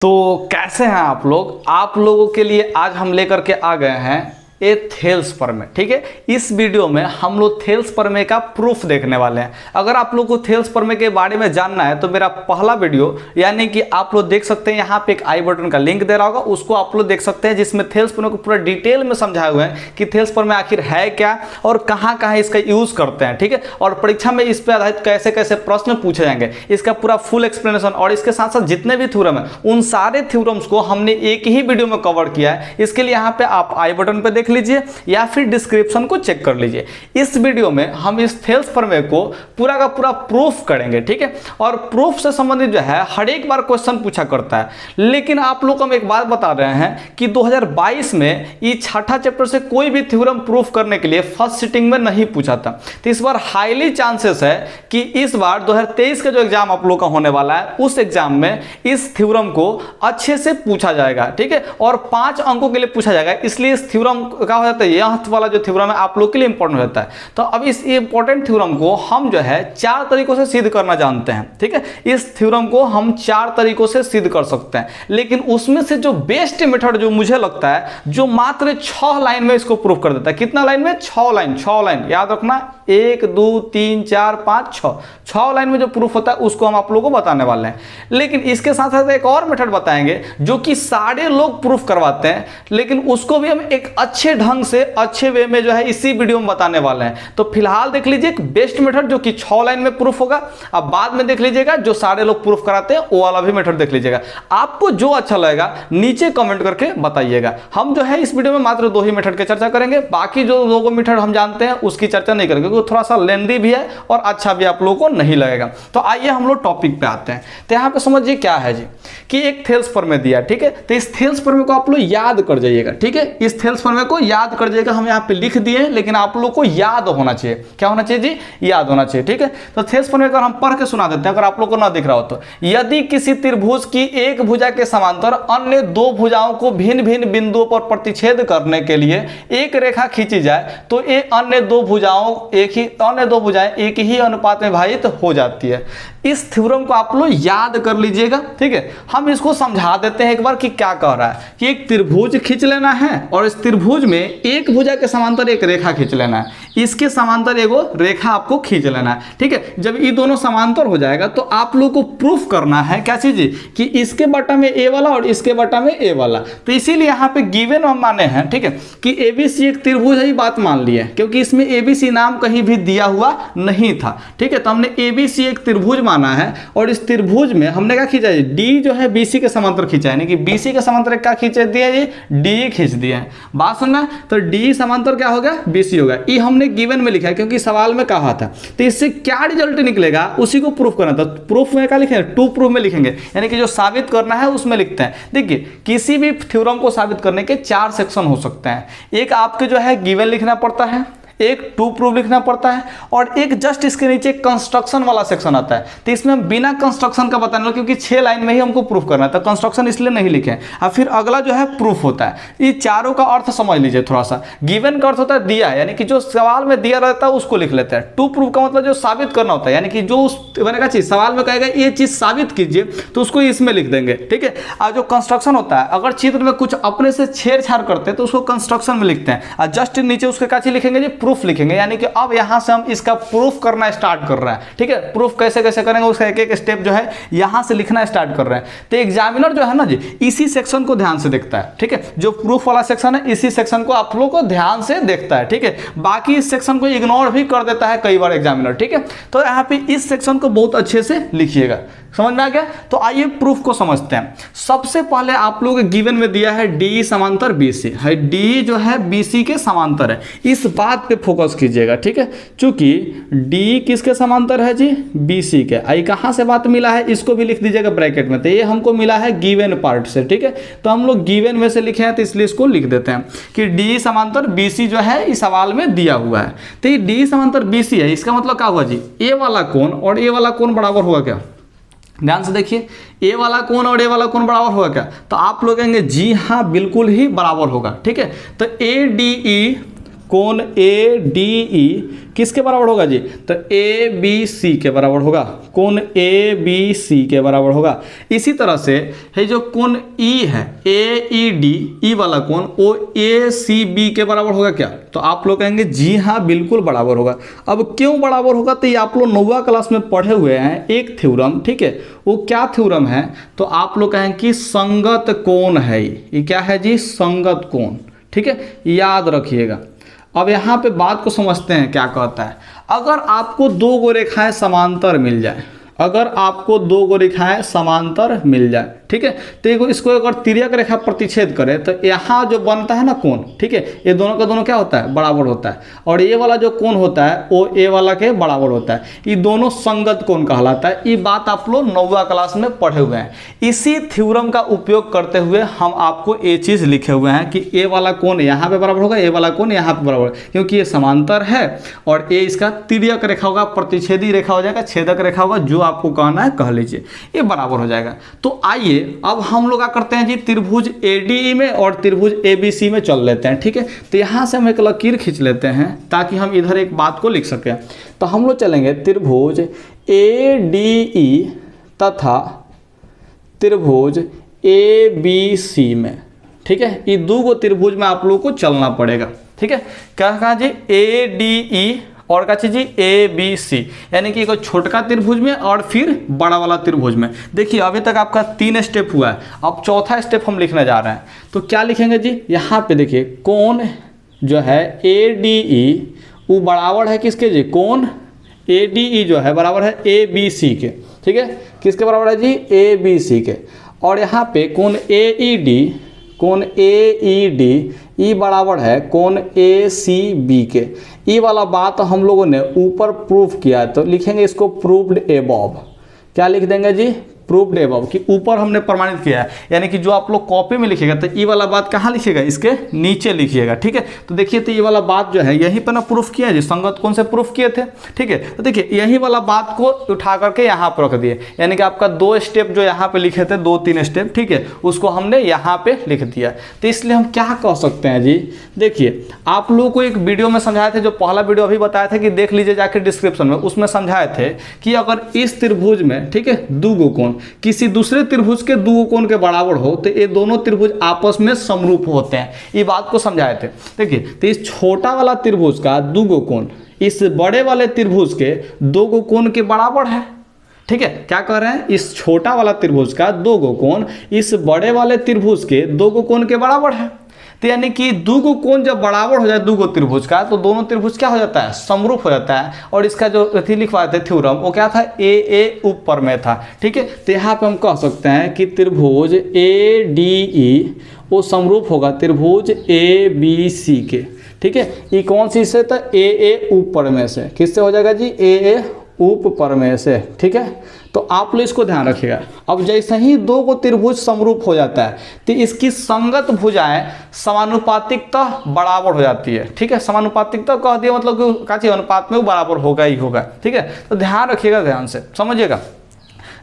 तो कैसे हैं आप लोग। आप लोगों के लिए आज हम लेकर के आ गए हैं थेल्स प्रमेय। ठीक है, इस वीडियो में हम लोग थेल्स प्रमेय का प्रूफ देखने वाले हैं। अगर आप लोग को थेल्स प्रमेय के बारे में जानना है तो मेरा पहला वीडियो यानी कि आप लोग देख सकते हैं, यहाँ पे एक आई बटन का लिंक दे रहा होगा, उसको आप लोग देख सकते हैं, जिसमें थेल्स प्रमेय को पूरा डिटेल में समझाए हुए हैं कि थेल्स प्रमेय आखिर है क्या और कहाँ कहाँ इसका यूज करते हैं। ठीक है, और परीक्षा में इस पर आधारित कैसे कैसे प्रश्न पूछे जाएंगे, इसका पूरा फुल एक्सप्लेनेशन, और इसके साथ साथ जितने भी थ्योरम है उन सारे थ्योरम्स को हमने एक ही वीडियो में कवर किया है। इसके लिए यहाँ पे आप आई बटन पे देख लीजिए या फिर डिस्क्रिप्शन को चेक कर लीजिए। इस वीडियो में हम इस थेल्स प्रमेय को पूरा का पूरा प्रूफ करेंगे। ठीक है, और प्रूफ से संबंधित जो है हर एक बार क्वेश्चन पूछा करता है, लेकिन आप लोग को हम एक बात बता रहे हैं कि 2022 में ये छठा चैप्टर से कोई भी थ्योरम प्रूफ करने के लिए फर्स्ट सिटिंग में नहीं पूछा था। तो इस बार हाईली चांसेस है कि इस बार 2023 का जो एग्जाम आप लोग का होने वाला है उस एग्जाम में इस थ्योरम को अच्छे से पूछा जाएगा। ठीक है, और 5 अंकों के लिए पूछा जाएगा, इसलिए इस थ्योरम का हो जाता है, यह वाला जो थ्योरम है आप लोग के लिए इंपॉर्टेंट होता है। तो अब इस इंपॉर्टेंट थ्योरम को हम जो है 4 तरीकों से सिद्ध करना जानते हैं। ठीक है, इस थ्योरम को हम 4 तरीकों से सिद्ध कर सकते हैं, लेकिन उसमें से जो बेस्ट मेथड जो मुझे लगता है, जो मात्र 6 लाइन में इसको प्रूफ कर देता है। कितना लाइन में? 6 लाइन याद रखना, 1 2 3 4 5 6 लाइन में जो प्रूफ होता है उसको हम आप लोगों को बताने वाले हैं। लेकिन इसके साथ साथ एक और मेथड बताएंगे जो कि सारे लोग प्रूफ करवाते हैं, लेकिन उसको भी हम एक अच्छे ढंग से अच्छे वे में जो है इसी वीडियो में बताने वाले हैं। तो फिलहाल देख लीजिए एक बेस्ट मेथड जो कि 6 लाइन में प्रूफ होगा। अब बाद में देख लीजिएगा जो सारे लोग प्रूफ कराते हैं वो वाला भी मेथड देख लीजिएगा। आपको जो अच्छा लगेगा नीचे कमेंट करके बताइएगा। हम जो है इस वीडियो में मात्र 2 ही मेथड की चर्चा करेंगे, बाकी जो लोगों मेथड हम जानते हैं उसकी चर्चा नहीं करेंगे क्योंकि थोड़ा सा लेंदी भी है और अच्छा भी आप लोगों को नहीं लगेगा। तो आइए हम लोग टॉपिक पे आते हैं। तो यहाँ पे समझिए क्या है जी कि एक थेल्स प्रमेय दिया। ठीक है, तो इस थेल्स प्रमेय को आप लोग याद कर जाइएगा। ठीक है, इस थेल्स प्रमेय को याद कर जाइएगा। हम यहाँ पे लिख दिए, लेकिन आप लोग को याद होना चाहिए। क्या होना चाहिए जी? याद होना चाहिए। ठीक है, तो थेल्स प्रमेय को हम पढ़ के सुना देते हैं अगर आप लोग को ना दिख रहा हो तो। यदि किसी त्रिभुज की एक भुजा के समांतर अन्य 2 भुजाओं को भिन्न भिन्न बिंदुओं पर प्रतिच्छेद करने के लिए एक रेखा खींची जाए तो ये अन्य दो भुजाएं एक ही अनुपात में विभाजित हो जाती है। इस थ्योरम को आप लोग याद कर लीजिएगा। ठीक है, हम इसको समझा देते हैं एक बार कि क्या कह रहा है कि एक त्रिभुज खींच लेना है और इस त्रिभुज में एक भुजा के समांतर एक रेखा खींच लेना है, इसके समांतर एगो रेखा आपको खींच लेना है। ठीक है, जब ये दोनों समांतर हो जाएगा तो आप लोग को प्रूफ करना है क्या चीज कि इसके बटा में ए वाला और इसके बटा में ए वाला। तो इसीलिए यहाँ पे गिवन हम माने हैं। ठीक है, कि एबीसी एक त्रिभुज है, ये बात मान ली है क्योंकि इसमें एबीसी नाम कहीं भी दिया हुआ नहीं था। ठीक है, तो हमने एबीसी एक त्रिभुज माना है और इस त्रिभुज में हमने क्या खींचा है, डी जो है बीसी के समांतर खींचा है, यानी कि बीसी के समांतर क्या खींच दिया है, डी खींच दिया है। बात सुनना, तो डी समांतर क्या होगा, बीसी होगा। ये हमने गिवन में लिखा है क्योंकि सवाल में कहा था। तो इससे क्या रिजल्ट निकलेगा उसी को प्रूफ करना था। प्रूफ में क्या लिखेंगे, टू प्रूफ में लिखेंगे, यानी कि जो साबित करना है उसमें लिखते हैं। देखिए, किसी भी थ्योरम को साबित करने के 4 सेक्शन हो सकते हैं। एक आपके जो है गिवन लिखना पड़ता है, एक टू प्रूफ लिखना पड़ता है, और एक जस्ट इसके नीचे कंस्ट्रक्शन वाला सेक्शन आता है। तो इसमें हम बिना कंस्ट्रक्शन का बताने लगे क्योंकि 6 लाइन में ही हमको प्रूफ करना है, तो कंस्ट्रक्शन इसलिए नहीं लिखे। और फिर अगला जो है प्रूफ होता है। ये चारों का अर्थ समझ लीजिए थोड़ा सा। गिवन का अर्थ होता है दिया, यानी कि जो सवाल में दिया रहता है उसको लिख लेते हैं। टू प्रूफ का मतलब जो साबित करना होता है, यानी कि जो उस मैंने कहा चीज सवाल में कहेगा ये चीज साबित कीजिए तो उसको इसमें लिख देंगे। ठीक है, और जो कंस्ट्रक्शन होता है, अगर चित्र में कुछ अपने से छेड़छाड़ करते हैं तो उसको कंस्ट्रक्शन में लिखते हैं, और जस्ट नीचे उसके क्या चीज लिखेंगे जी, प्रूफ लिखेंगे। यानी कि अब यहां से हम इसका प्रूफ करना स्टार्ट कर रहे हैं। ठीक है, प्रूफ कैसे कैसे करेंगे उसका एक एक स्टेप जो है यहां से लिखना स्टार्ट कर रहे हैं। तो एग्जामिनर जो है ना जी इसी सेक्शन को ध्यान से देखता है। ठीक है, जो प्रूफ वाला सेक्शन है इसी सेक्शन को आप लोगों को ध्यान से देखता है। ठीक है, बाकी इस सेक्शन को इग्नोर भी कर देता है कई बार एग्जामिनर। ठीक है, तो यहाँ पे इस सेक्शन को बहुत अच्छे से लिखिएगा। समझ में आ गया? तो आइए प्रूफ को समझते हैं। सबसे पहले आप लोग गिवन में दिया है डी समांतर बीसी है, डी जो है बीसी के समांतर है। इस बात पे फोकस कीजिएगा। ठीक है, चूंकि डी किसके समांतर है जी, बीसी के। आई कहां से बात मिला है इसको भी लिख दीजिएगा ब्रैकेट में। तो ये हमको मिला है गिवन पार्ट से। ठीक है, तो हम लोग गिवन में से लिखे हैं तो इसलिए इसको लिख देते हैं कि डी समांतर बीसी जो है इस सवाल में दिया हुआ है। तो ये डी समांतर बीसी है, इसका मतलब क्या हुआ जी, ए वाला कोण और ए वाला कोण बराबर होगा क्या? ध्यान से देखिए, ए वाला कोण और ए वाला कोण बराबर होगा क्या? तो आप लोग कहेंगे जी हाँ बिल्कुल ही बराबर होगा। ठीक है, तो ए डी ई कोण ए डी ई किसके बराबर होगा जी? तो ए बी सी के बराबर होगा, कोण ए बी सी के बराबर होगा। इसी तरह से है जो कोण ई है ए ई डी, ई वाला कोण वो ए सी बी के बराबर होगा क्या? तो आप लोग कहेंगे जी हाँ बिल्कुल बराबर होगा। अब क्यों बराबर होगा? तो ये आप लोग 9वीं क्लास में पढ़े हुए हैं एक थ्योरम, ठीक है, वो क्या थ्योरम है? तो आप लोग कहेंगे कि संगत कोण है। ये क्या है जी? संगत कोण, ठीक है, याद रखिएगा। अब यहाँ पे बात को समझते हैं क्या कहता है। अगर आपको दो गो रेखाएं समांतर मिल जाए, अगर आपको दो गो रेखाएं समांतर मिल जाए, ठीक है, तो इसको अगर तिर्यक रेखा प्रतिच्छेद करे तो यहाँ जो बनता है ना कोण, ठीक है, ये दोनों का दोनों क्या होता है? बराबर होता है। और ये वाला जो कोण होता है वो ए वाला के बराबर होता है। ये दोनों संगत कोण कहलाता है। ये बात आप लोग 9वीं क्लास में पढ़े हुए हैं। इसी थ्योरम का उपयोग करते हुए हम आपको ये चीज़ लिखे हुए हैं कि ए वाला कोण यहाँ पे बराबर होगा, ए वाला कोण यहाँ पे बराबर होगा, क्योंकि ये समांतर है और ये इसका तिर्यक रेखा होगा, प्रतिच्छेदी रेखा हो जाएगा, छेदक रेखा होगा, जो आपको कहना है कह लीजिए, ये बराबर हो जाएगा। तो आइए अब हम लोग क्या करते हैं जी, त्रिभुज ADE में और त्रिभुज ABC में चल लेते हैं, ठीक है। तो यहाँ से हम एक लकीर खींच लेते हैं ताकि हम इधर एक बात को लिख सकें। तो हम लोग चलेंगे त्रिभुज ADE तथा त्रिभुज ABC में, ठीक है। ये दो गो त्रिभुज में आप लोगों को चलना पड़ेगा, ठीक है। क्या कहा जी? ADE और क्या चीज जी? ABC, यानी कि एक छोटका त्रिभुज में और फिर बड़ा वाला त्रिभुज में। देखिए अभी तक आपका 3 स्टेप हुआ है, अब चौथा स्टेप हम लिखने जा रहे हैं। तो क्या लिखेंगे जी? यहाँ पे देखिए कोण जो है ADE वो बराबर है किसके जी? कोण ADE जो है बराबर है ABC के, ठीक है। किसके बराबर है जी? ABC के। और यहाँ पे कोण AED, कोण AED ई बराबर है कोण ACB के। ई वाला बात हम लोगों ने ऊपर प्रूफ किया है, तो लिखेंगे इसको प्रूव्ड एबव। क्या लिख देंगे जी? प्रूव्ड एबव, कि ऊपर हमने प्रमाणित किया है। यानी कि जो आप लोग कॉपी में लिखिएगा तो ई वाला बात कहाँ लिखिएगा? इसके नीचे लिखिएगा, ठीक है। तो देखिए तो ये वाला बात जो है यहीं पर ना प्रूफ किया जी, संगत कोण से प्रूफ किए थे, ठीक है। तो देखिए यही वाला बात को उठा करके यहाँ पर रख दिए, यानी कि आपका 2 स्टेप जो यहाँ पे लिखे थे, 2-3 स्टेप, ठीक है, उसको हमने यहाँ पे लिख दिया। तो इसलिए हम क्या कह सकते हैं जी? देखिए आप लोगों को एक वीडियो में समझाए थे, जो पहला वीडियो अभी बताया था कि देख लीजिए जाके डिस्क्रिप्शन में, उसमें समझाए थे कि अगर इस त्रिभुज में, ठीक है, दो गो कोण किसी दूसरे त्रिभुज के दो कोण के बराबर हो तो ये दोनों त्रिभुज आपस में समरूप होते हैं। ये बात को समझाए थे। देखिए तो इस छोटा वाला त्रिभुज का दो गो कोण इस बड़े वाले त्रिभुज के दो गो कोण के बराबर है, ठीक है। क्या कह रहे हैं? इस छोटा वाला त्रिभुज का दो गो कोण इस बड़े वाले त्रिभुज के दो गो कोण के बराबर है। तो यानी कि दो गो कोण जब बराबर हो जाए दो गो त्रिभुज का, तो दोनों त्रिभुज क्या हो जाता है? समरूप हो जाता है। और इसका जो अथी लिखवाए थे थ्योरम, वो क्या था? AA ऊपर में था, ठीक है। तो यहाँ पे हम कह सकते हैं कि त्रिभुज ADE वो समरूप होगा त्रिभुज ABC के, ठीक है। ये कौन सी से? तो AA ऊपर में से। किससे हो जाएगा जी? AA ऊपर में से, ठीक है। तो आप लोग इसको ध्यान रखिएगा। अब जैसे ही दो को त्रिभुज समरूप हो जाता है तो इसकी संगत भुजाएं समानुपातिकता बराबर हो जाती है, ठीक है। समानुपातिकता कह दिया मतलब कि का चीज अनुपात में वो बराबर होगा ही होगा, ठीक है। तो ध्यान रखिएगा, ध्यान से समझिएगा।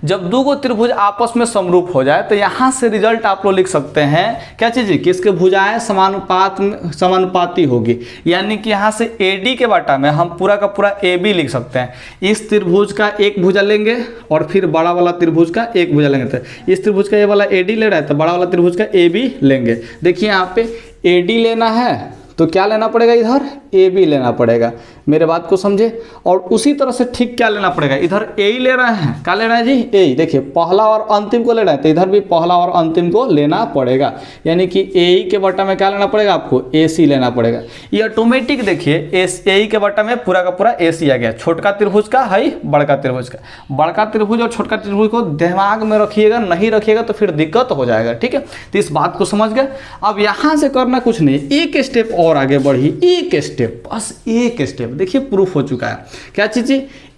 जब दो गो त्रिभुज आपस में समरूप हो जाए तो यहाँ से रिजल्ट आप लोग लिख सकते हैं क्या चीज़? कि इसके भुजाएं समानुपाती होगी। यानी कि यहाँ से AD के बाटा में हम पूरा का पूरा AB लिख सकते हैं। इस त्रिभुज का एक भुजा लेंगे और फिर बड़ा वाला त्रिभुज का एक भुजा लेंगे। तो इस त्रिभुज का ये वाला AD ले रहा है तो बड़ा वाला त्रिभुज का AB लेंगे। देखिए यहाँ पे AD लेना है तो क्या लेना पड़ेगा? इधर AB लेना पड़ेगा। मेरे बात को समझे। और उसी तरह से ठीक क्या लेना पड़ेगा? इधर AE ले रहे हैं, क्या ले रहे हैं जी? AE। देखिए पहला और अंतिम को ले रहे हैं तो इधर भी पहला और अंतिम को लेना पड़ेगा। यानी कि AE के बट्टा में क्या लेना पड़ेगा आपको? AC लेना पड़ेगा। ये ऑटोमेटिक देखिए AE के बट्टा में पूरा का पूरा AC आ गया। छोटका त्रिभुज का है बड़का त्रिभुज का। बड़का त्रिभुज और छोटका त्रिभुज को दिमाग में रखिएगा, नहीं रखिएगा तो फिर दिक्कत हो जाएगा, ठीक है। तो इस बात को समझ गए। अब यहाँ से करना कुछ नहीं, एक स्टेप और आगे बढ़ी, एक स्टेप, बस एक स्टेप। देखिए प्रूफ हो चुका है। क्या चीज़?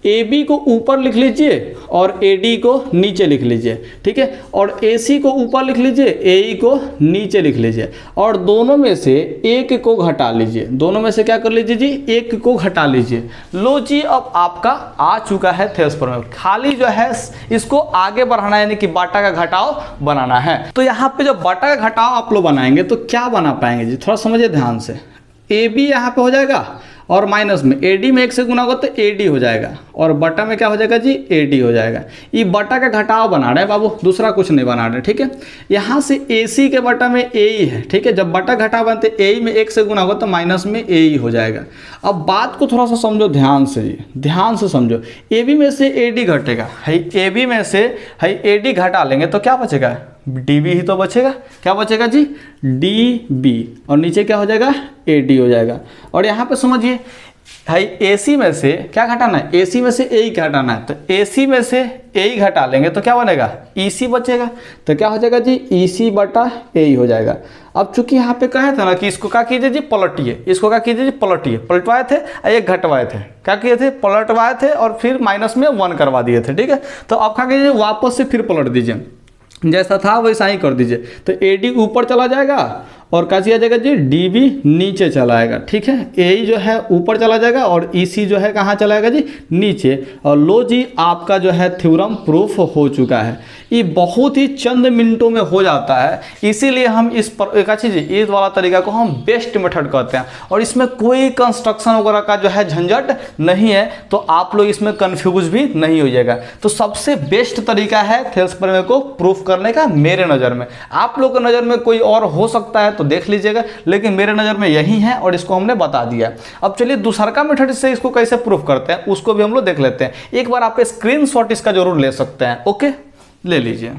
AB को ऊपर लिख लीजिए और AD को नीचे लिख लीजिए, ठीक है। और AC को ऊपर लिख लीजिए, AE को नीचे लिख लीजिए और दोनों में से एक को घटा लीजिए। दोनों में से क्या कर लीजिए जी? एक को घटा लीजिए। लो जी, अब आपका आ चुका है थेल्स प्रमेय। खाली जो है इसको आगे बढ़ाना है, यानी कि बाटा का घटाव बनाना है। तो यहाँ पे जब बाटा का घटाव आप लोग बनाएंगे तो क्या बना पाएंगे जी? थोड़ा समझिए ध्यान से। ए बी यहाँ पे हो जाएगा और माइनस में ए डी में 1 से गुना होगा तो ए डी हो जाएगा और बटा में क्या हो जाएगा जी, ए डी हो जाएगा। ये बटा का घटाव बना रहे हैं बाबू, दूसरा कुछ नहीं बना रहे, ठीक है। यहाँ से ए सी के बटा में ए ही है, ठीक है। जब बटा घटाव बनते ए में 1 से गुना होगा तो माइनस में ए ही हो जाएगा। अब बात को थोड़ा सा समझो ध्यान से जी, ध्यान से समझो। ए बी में से ए डी घटेगा, है ए बी में से है ए डी घटा लेंगे तो क्या बचेगा, डी बी ही तो बचेगा। क्या बचेगा जी, डी बी, और नीचे क्या हो जाएगा, ए डी हो जाएगा। और यहाँ पे समझिए भाई ए सी में से क्या घटाना है, ए सी में से ए ही घटाना है, तो ए सी में से ए ही घटा लेंगे तो क्या बनेगा, ई सी बचेगा। तो क्या हो जाएगा जी, ई सी बटा ए ही हो जाएगा। अब चूंकि यहाँ पे कहे थे ना कि इसको क्या कीजिए जी, पलटिए, इसको क्या कीजिए जी, पलटिए। पलटवाए थे और एक घटवाए थे, क्या किए थे, पलटवाए थे और फिर माइनस में 1 करवा दिए थे, ठीक है। तो अब क्या कीजिए, वापस से फिर पलट दीजिए, जैसा था वैसा ही कर दीजिए। तो ए डी ऊपर चला जाएगा और क्या किया जाएगा जी, डी बी नीचे चला आएगा, ठीक है। ए जो है ऊपर चला जाएगा और ई सी जो है कहाँ चला जाएगा जी, नीचे। और लो जी, आपका जो है थ्योरम प्रूफ हो चुका है। ये बहुत ही चंद मिनटों में हो जाता है, इसीलिए हम इस पर एक अच्छी चीज, इस वाला तरीका को हम बेस्ट मेथड कहते हैं। और इसमें कोई कंस्ट्रक्शन वगैरह का जो है झंझट नहीं है, तो आप लोग इसमें कंफ्यूज भी नहीं हो जाएगा। तो सबसे बेस्ट तरीका है थेल्स प्रमेय को प्रूफ करने का मेरे नज़र में। आप लोग की नज़र में कोई और हो सकता है तो देख लीजिएगा, लेकिन मेरे नज़र में यही है और इसको हमने बता दिया। अब चलिए दूसरा मेथड से इसको कैसे प्रूफ करते हैं उसको भी हम लोग देख लेते हैं। एक बार आप स्क्रीनशॉट इसका जरूर ले सकते हैं, ओके, ले लीजिए।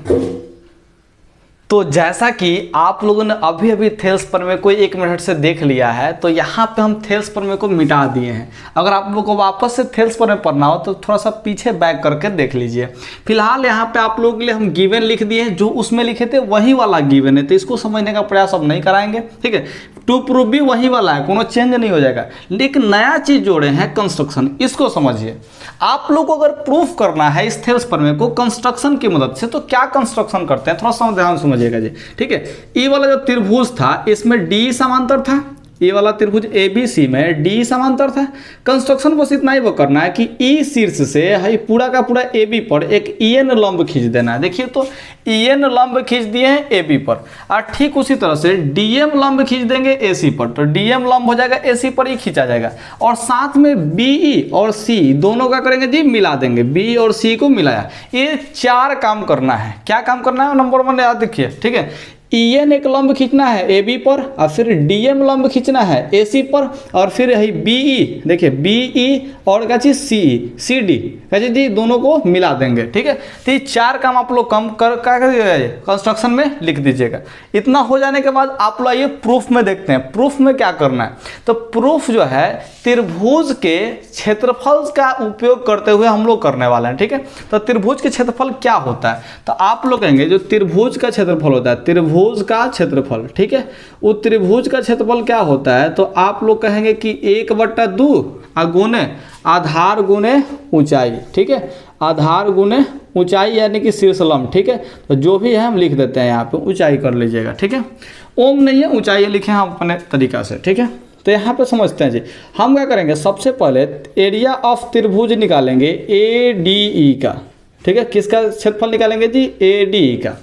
तो जैसा कि आप लोगों ने अभी अभी थेल्स प्रमेय को 1 मिनट से देख लिया है, तो यहाँ पे हम थेल्स प्रमेय को मिटा दिए हैं। अगर आप लोगों को वापस से थेल्स प्रमेय पढ़ना हो तो थोड़ा सा पीछे बैक करके देख लीजिए। फिलहाल यहाँ पे आप लोगों के लिए हम गिवन लिख दिए हैं, जो उसमें लिखे थे वही वाला गिवन है, तो इसको समझने का प्रयास अब नहीं कराएंगे, ठीक है। टू प्रूफ भी वही वाला है, कोनो चेंज नहीं हो जाएगा, लेकिन नया चीज जोड़े हैं कंस्ट्रक्शन, इसको समझिए। आप लोग को अगर प्रूफ करना है इस थेल्स प्रमेय को कंस्ट्रक्शन की मदद से, तो क्या कंस्ट्रक्शन करते हैं थोड़ा सा ध्यान समझिएगा जी, ठीक है। ये वाला जो त्रिभुज था इसमें डी समांतर था, ये वाला त्रिभुज ए बी सी में डी समांतर था। कंस्ट्रक्शन बस इतना ही वो करना है कि ई शीर्ष से है पूरा का पूरा ए बी पर एक ई एन लंब खींच देना है। देखिए तो ई एन लंब खींच दिए हैं ए बी पर, और ठीक उसी तरह से डी एम लंब खींच देंगे ए सी पर, तो डी एम लंब हो जाएगा ए सी पर ही खींचा जाएगा। और साथ में बी ई और सी दोनों का करेंगे जी, मिला देंगे, बी और सी को मिलाया। ये 4 काम करना है। क्या काम करना है, नंबर 1 याद रखिए, ठीक है। ई एन एक लंब खींचना है ए बी पर, और फिर डी एम लंब खींचना है ए सी पर, और फिर है बी ई, देखिए बी ई और क्या चीज सी ई सी डी क्या चीज जी, दोनों को मिला देंगे, ठीक है। तो ये 4 काम आप लोग कम कर कंस्ट्रक्शन में लिख दीजिएगा। इतना हो जाने के बाद आप लोग आइए प्रूफ में देखते हैं, प्रूफ में क्या करना है। तो प्रूफ जो है त्रिभुज के क्षेत्रफल का उपयोग करते हुए हम लोग करने वाले हैं, ठीक है। तो त्रिभुज के क्षेत्रफल क्या होता है, तो आप लोग कहेंगे जो त्रिभुज का क्षेत्रफल होता है, त्रिभुज का क्षेत्रफल, ठीक है। वो त्रिभुज का क्षेत्रफल क्या होता है, तो आप लोग कहेंगे कि 1/2 गुने आधार गुने ऊंचाई, ठीक है। आधार गुने ऊंचाई यानी कि शीर्ष लंब, ठीक है। तो जो भी है हम लिख देते हैं यहाँ पे, ऊंचाई कर लीजिएगा, ठीक है। ओम नहीं है, ऊंचाई लिखे हम अपने तरीका से, ठीक है। तो यहाँ पे समझते हैं जी, हम क्या करेंगे, सबसे पहले एरिया ऑफ त्रिभुज निकालेंगे ए डी ई का, ठीक है। किसका क्षेत्रफल निकालेंगे जी, ए डी ई का।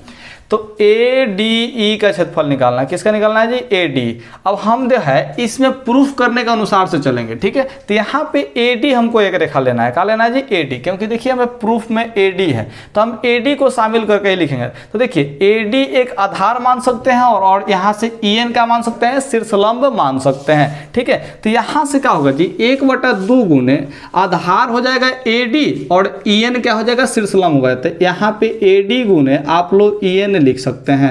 तो ए डी ई का क्षेत्रफल निकालना है, किसका निकालना है जी, ए डी। अब हम जो है इसमें प्रूफ करने के अनुसार से चलेंगे, ठीक है। तो यहाँ पे ए डी हमको एक रेखा लेना है, क्या लेना है जी, ए डी, क्योंकि देखिए हमें प्रूफ में ए डी है तो हम ए डी को शामिल करके ही लिखेंगे। तो देखिए ए डी एक आधार मान सकते हैं और यहाँ से ई एन का मान सकते हैं, शीर्षलंब मान सकते हैं, ठीक है। तो यहाँ से क्या होगा जी, 1/2 गुने आधार हो जाएगा ए डी और ई एन क्या हो जाएगा, शीर्षलंब होगा। तो यहाँ पे ए डी गुने आप लोग ई एन लिख सकते हैं।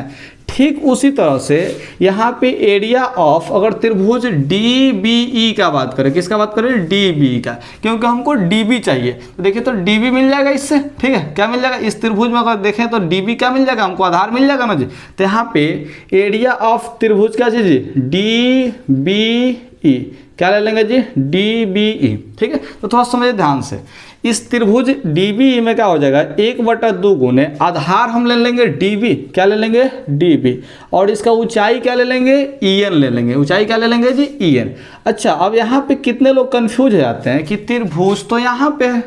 ठीक उसी तरह से यहाँ पे एरिया ऑफ, अगर त्रिभुज डी बी ई का बात करें, किसका बात करें, डी बी का, क्योंकि हमको डी बी चाहिए। तो देखिए तो डी बी मिल जाएगा इससे, ठीक है। क्या मिल जाएगा, इस त्रिभुज में अगर देखें तो डी बी क्या मिल जाएगा, हमको आधार मिल जाएगा ना जी। तो यहाँ पे एरिया ऑफ त्रिभुज क्या चीज, डी बी ई, क्या ले लेंगे जी, डी बी ई, ठीक है। तो थोड़ा समझिए ध्यान से, इस त्रिभुज डीबी में क्या हो जाएगा, 1/2 गुने आधार हम ले लेंगे डीबी, क्या ले लेंगे, डीबी, और इसका ऊंचाई क्या ले लेंगे, ईएन ले लेंगे। ऊंचाई क्या ले लेंगे जी, ईएन। अच्छा, अब यहाँ पे कितने लोग कंफ्यूज हो जाते हैं कि त्रिभुज तो यहाँ पे है,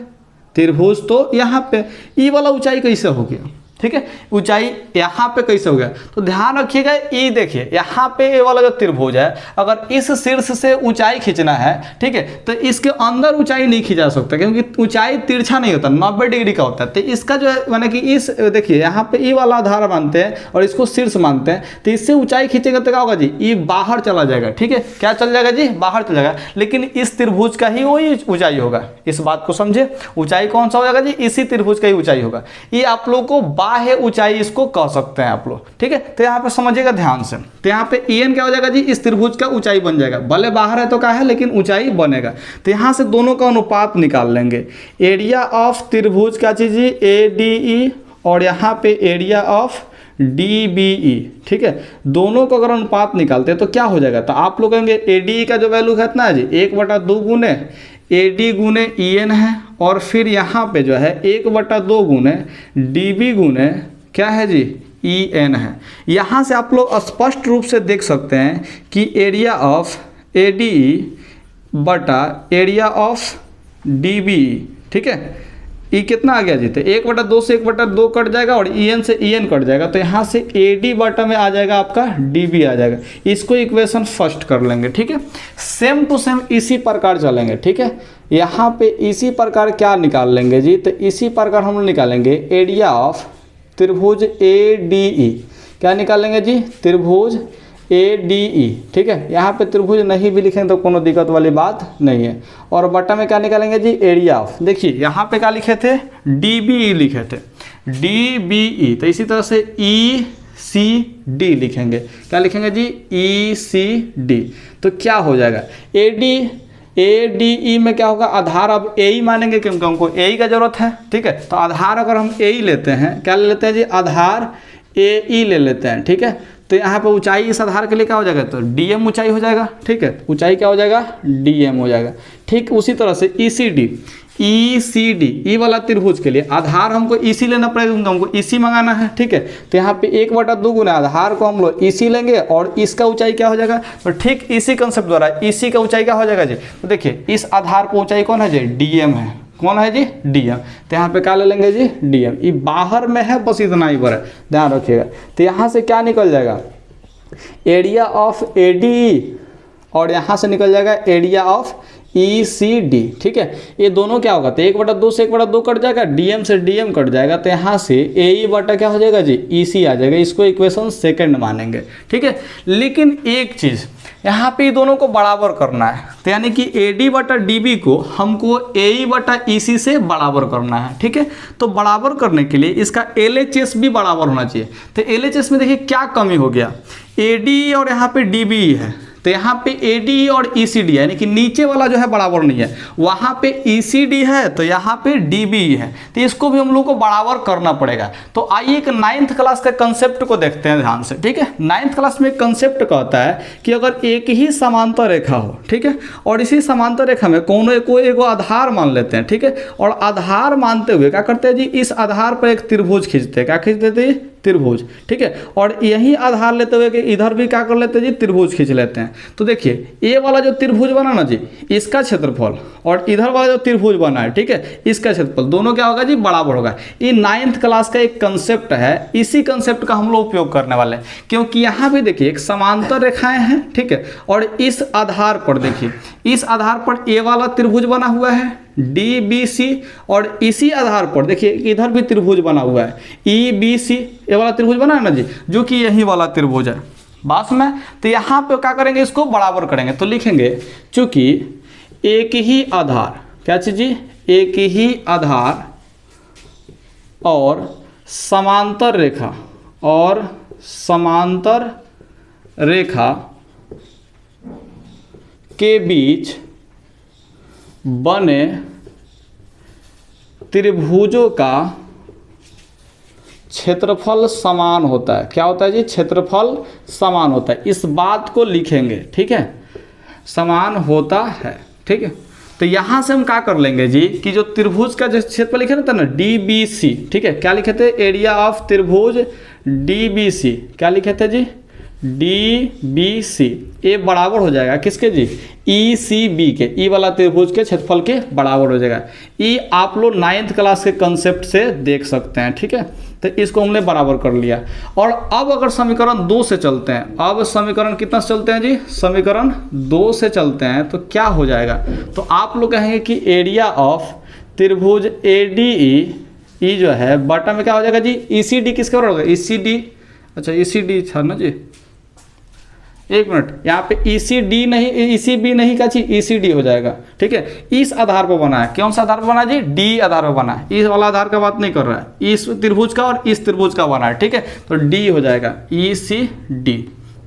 त्रिभुज तो यहाँ पे, ई वाला ऊंचाई कैसे हो गया। ठीक है। ऊंचाई यहाँ पे कैसे हो गया, तो ध्यान रखिएगा ई देखिए यहाँ पे ये वाला जो त्रिभुज है, अगर इस शीर्ष से ऊंचाई खींचना है, ठीक है, तो इसके अंदर ऊंचाई नहीं खींचा सकता क्योंकि ऊंचाई तिरछा नहीं होता, 90 डिग्री का होता है। तो इसका जो है माने कि इस देखिए यहाँ पे ई वाला आधार मानते हैं और इसको शीर्ष मानते हैं, तो इससे ऊंचाई खींचेगा तो क्या होगा जी, ई बाहर चला जाएगा, ठीक है। क्या चल जाएगा जी, बाहर चला जाएगा, लेकिन इस त्रिभुज का ही वही ऊंचाई होगा। इस बात को समझे, ऊंचाई कौन सा हो जाएगा जी, इसी त्रिभुज का ही ऊंचाई होगा। ये आप लोग को बाह्य ऊंचाई इसको कह सकते हैं आप लोग, ठीक है। तो यहाँ पे समझिएगा ध्यान से, तो यहाँ पे en क्या हो जाएगा जी, इस त्रिभुज का ऊंचाई बन जाएगा, भले बाहर है तो क्या है लेकिन ऊंचाई बनेगा। तो यहाँ से दोनों का अनुपात निकाल लेंगे। एरिया ऑफ त्रिभुज क्या चीज जी, ADE, और यहाँ पे एरिया ऑफ DBE, ठीक है। दोनों को अगर अनुपात निकालते हैं तो क्या हो जाएगा, तो आप लोग कहेंगे ADE का जो वैल्यू कितना है जी, 1/2 गुने AD गुने EN है, और फिर यहाँ पे जो है 1/2 गुने DB गुने क्या है जी, EN है। यहाँ से आप लोग स्पष्ट रूप से देख सकते हैं कि एरिया ऑफ ADE बटा एरिया ऑफ DBE, ठीक है, ये कितना आ गया जी, तो 1/2 से 1/2 कट जाएगा और EN से EN कट जाएगा, तो यहाँ से AD बटा में आ जाएगा आपका DB आ जाएगा। इसको इक्वेशन फर्स्ट कर लेंगे, ठीक है। सेम टू सेम इसी प्रकार चलेंगे, ठीक है। यहाँ पे इसी प्रकार क्या निकाल लेंगे जी, तो इसी प्रकार हम लोग निकालेंगे एरिया ऑफ त्रिभुज ADE। क्या निकालेंगे जी, त्रिभुज ADE, ठीक है। यहाँ पे त्रिभुज नहीं भी लिखेंगे तो कोनो दिक्कत वाली बात नहीं है। और बटा में क्या निकालेंगे जी, एरिया ऑफ, देखिए यहाँ पे क्या लिखे थे, DBE लिखे थे, DBE। तो इसी तरह से ECD लिखेंगे, क्या लिखेंगे जी, ECD। तो क्या हो जाएगा, ADE में क्या होगा, आधार अब AE मानेंगे क्योंकि हमको AE का जरूरत है, ठीक है। तो आधार अगर हम AE लेते हैं, क्या ले लेते हैं जी, आधार AE ले लेते हैं, ठीक है। तो यहाँ पे ऊंचाई इस आधार के लिए क्या हो जाएगा, तो DM ऊंचाई हो जाएगा, ठीक है। ऊंचाई क्या हो जाएगा, DM हो जाएगा, ठीक। उसी तरह से ECD ई वाला त्रिभुज के लिए आधार हमको EC लेना पड़ेगा क्योंकि हमको EC मंगाना है, ठीक है। तो यहाँ पे 1/2 गुना आधार को हम लोग EC लेंगे और इसका ऊंचाई क्या हो जाएगा, तो ठीक इसी कंसेप्ट द्वारा EC का ऊंचाई क्या हो जाएगा जी, तो देखिए इस आधार पर ऊंचाई कौन है जी, DM है, कौन है जी, DM। तो यहाँ पे क्या ले लेंगे जी, DM। ये बाहर में है, बस इतना ही पर है, ध्यान रखिएगा। तो यहाँ से क्या निकल जाएगा, एरिया ऑफ ADE, और यहाँ से निकल जाएगा एरिया ऑफ ECD, ठीक है। ये दोनों क्या होगा, तो 1/2 से 1/2 कट जाएगा, DM से DM कट जाएगा, तो यहाँ से AE बटा क्या हो जाएगा जी, EC आ जाएगा। इसको इक्वेशन सेकंड मानेंगे, ठीक है। लेकिन एक चीज़ यहाँ पे दोनों को बराबर करना है, तो यानी कि AD बटा DB को हमको AE बटा EC से बराबर करना है, ठीक है। तो बराबर करने के लिए इसका LHS भी बराबर होना चाहिए। तो LHS में देखिए क्या कमी हो गया, AD और यहाँ पे DB है, तो यहाँ पे AD और ECD है, यानी कि नीचे वाला जो है बराबर नहीं है, वहाँ पे ECD है तो यहाँ पे DB है, तो इसको भी हम लोग को बराबर करना पड़ेगा। तो आइए एक 9th क्लास के कंसेप्ट को देखते हैं ध्यान से, ठीक है। 9th क्लास में एक कंसेप्ट कहता है कि अगर एक ही समांतर रेखा हो, ठीक है, और इसी समांतर रेखा में कोई एक आधार मान लेते हैं, ठीक है, और आधार मानते हुए क्या करते हैं जी, इस आधार पर एक त्रिभुज खींचते हैं, क्या खींचते थे, त्रिभुज, ठीक है। और यही आधार लेते हुए कि इधर भी क्या कर लेते हैं जी, त्रिभुज खींच लेते हैं। तो देखिए ये वाला जो त्रिभुज बना ना जी, इसका क्षेत्रफल और इधर वाला जो त्रिभुज बना है, ठीक है, इसका क्षेत्रफल दोनों क्या होगा जी, बराबर होगा। ये 9th क्लास का एक कंसेप्ट है, इसी कंसेप्ट का हम लोग उपयोग करने वाले हैं, क्योंकि यहाँ भी देखिए एक समांतर रेखाएं हैं, ठीक है, और इस आधार पर देखिए, इस आधार पर ये वाला त्रिभुज बना हुआ है DBC, और इसी आधार पर देखिए इधर भी त्रिभुज बना हुआ है EBC, ये वाला त्रिभुज बना है ना जी, जो कि यही वाला त्रिभुज है, बात में। तो यहाँ पे क्या करेंगे, इसको बराबर करेंगे, तो लिखेंगे चूंकि एक ही आधार, क्या चीज जी, एक ही आधार और समांतर रेखा के बीच बने त्रिभुजों का क्षेत्रफल समान होता है। क्या होता है जी, क्षेत्रफल समान होता है, इस बात को लिखेंगे, ठीक है, समान होता है, ठीक है। तो यहाँ से हम क्या कर लेंगे जी, कि जो त्रिभुज का जो क्षेत्रफल लिखे था ना DBC, ठीक है, क्या लिखे थे, एरिया ऑफ त्रिभुज DBC, क्या लिखे थे जी, DBC ये बराबर हो जाएगा किसके जी, ECB के, ई वाला त्रिभुज के क्षेत्रफल के बराबर हो जाएगा। ई आप लोग 9th क्लास के कंसेप्ट से देख सकते हैं, ठीक है। तो इसको हमने बराबर कर लिया। और अब अगर समीकरण 2 से चलते हैं, अब समीकरण कितना से चलते हैं जी, समीकरण 2 से चलते हैं तो क्या हो जाएगा, तो आप लोग कहेंगे कि एरिया ऑफ त्रिभुज ADE ई जो है बटा में क्या हो जाएगा जी, ECD किसके बराबर होगा, ECD, अच्छा ECD था ना जी, एक मिनट, यहाँ पे ECD नहीं, ECB नहीं का जी, ECD हो जाएगा, ठीक है। इस आधार पर बना है, कौन सा आधार पर बना है जी, D आधार पर बना है, इस वाला आधार का बात नहीं कर रहा है, इस त्रिभुज का और इस त्रिभुज का बना है, ठीक है। तो D हो जाएगा ECD,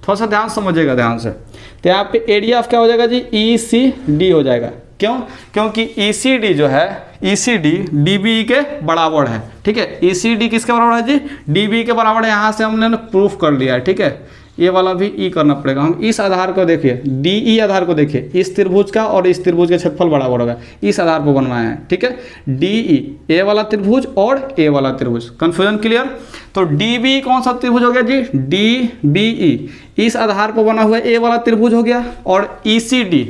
थोड़ा सा ध्यान समझिएगा ध्यान से। तो यहाँ पे एरिया ऑफ क्या हो जाएगा जी, ECD हो जाएगा, क्यों, क्योंकि ECD जो है, ECD DBE के बराबर है, ठीक है। ECD किसके बराबर है जी, DBE के बराबर है, यहाँ से हमने प्रूफ कर लिया है, ठीक है। ये वाला भी ई करना पड़ेगा। हम इस आधार को देखिए, DE आधार को देखिए, इस त्रिभुज का और इस त्रिभुज के क्षेत्रफल बराबर होगा, इस आधार पर बनवाया है, ठीक है। DE ए वाला त्रिभुज और ए वाला त्रिभुज, कंफ्यूजन क्लियर। तो DBE कौन सा त्रिभुज हो गया जी, DBE इस आधार पर बना हुआ ए वाला त्रिभुज हो गया, और ECD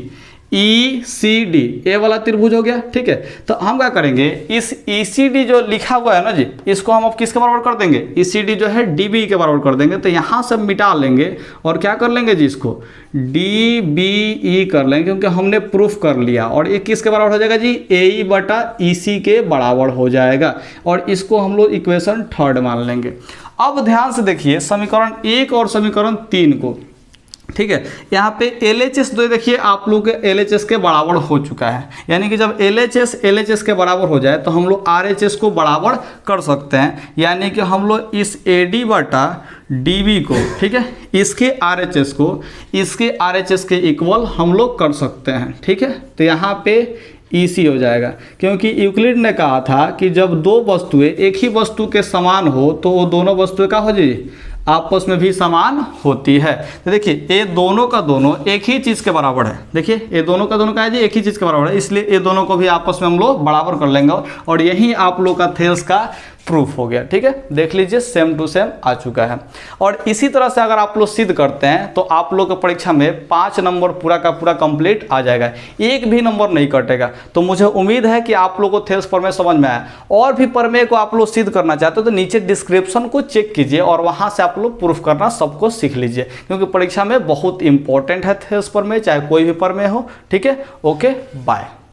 ए वाला त्रिभुज हो गया, ठीक है। तो हम क्या करेंगे, इस ECD जो लिखा हुआ है ना जी, इसको हम अब किसके बराबर कर देंगे, ECD जो है DBE के बराबर कर देंगे। तो यहाँ से मिटा लेंगे और क्या कर लेंगे जी, इसको DBE कर लेंगे, क्योंकि हमने प्रूफ कर लिया। और ये किसके बराबर हो जाएगा जी, AE बटा EC के बराबर हो जाएगा, और इसको हम लोग इक्वेशन 3 मान लेंगे। अब ध्यान से देखिए समीकरण 1 और समीकरण 3 को, ठीक है। यहाँ पे LHS दो देखिए आप लोग के LHS के बराबर हो चुका है, यानी कि जब LHS के बराबर हो जाए तो हम लोग RHS को बराबर कर सकते हैं, यानी कि हम लोग इस AD बटा DB को, ठीक है, इसके RHS को इसके RHS के इक्वल हम लोग कर सकते हैं, ठीक है। तो यहाँ पे EC हो जाएगा, क्योंकि यूक्लिड ने कहा था कि जब दो वस्तुएं एक ही वस्तु के समान हो तो वो दोनों वस्तुएं क्या हो जाएगी, आपस में भी समान होती है। तो देखिए ये दोनों का दोनों एक ही चीज़ के बराबर है, देखिए ये दोनों का दोनों क्या है जी, एक ही चीज़ के बराबर है, इसलिए ये दोनों को भी आपस में हम लोग बराबर कर लेंगे, और यही आप लोग का थेल्स का प्रूफ हो गया, ठीक है। देख लीजिए सेम टू सेम आ चुका है। और इसी तरह से अगर आप लोग सिद्ध करते हैं तो आप लोग की परीक्षा में 5 नंबर पूरा का पूरा कंप्लीट आ जाएगा, एक भी नंबर नहीं कटेगा। तो मुझे उम्मीद है कि आप लोग को थेल्स प्रमेय समझ में आया। और भी प्रमेय को आप लोग सिद्ध करना चाहते हो तो नीचे डिस्क्रिप्शन को चेक कीजिए और वहां से आप लोग प्रूफ करना सबको सीख लीजिए, क्योंकि परीक्षा में बहुत इंपॉर्टेंट है थेल्स प्रमेय, चाहे कोई भी प्रमेय हो, ठीक है। Okay bye.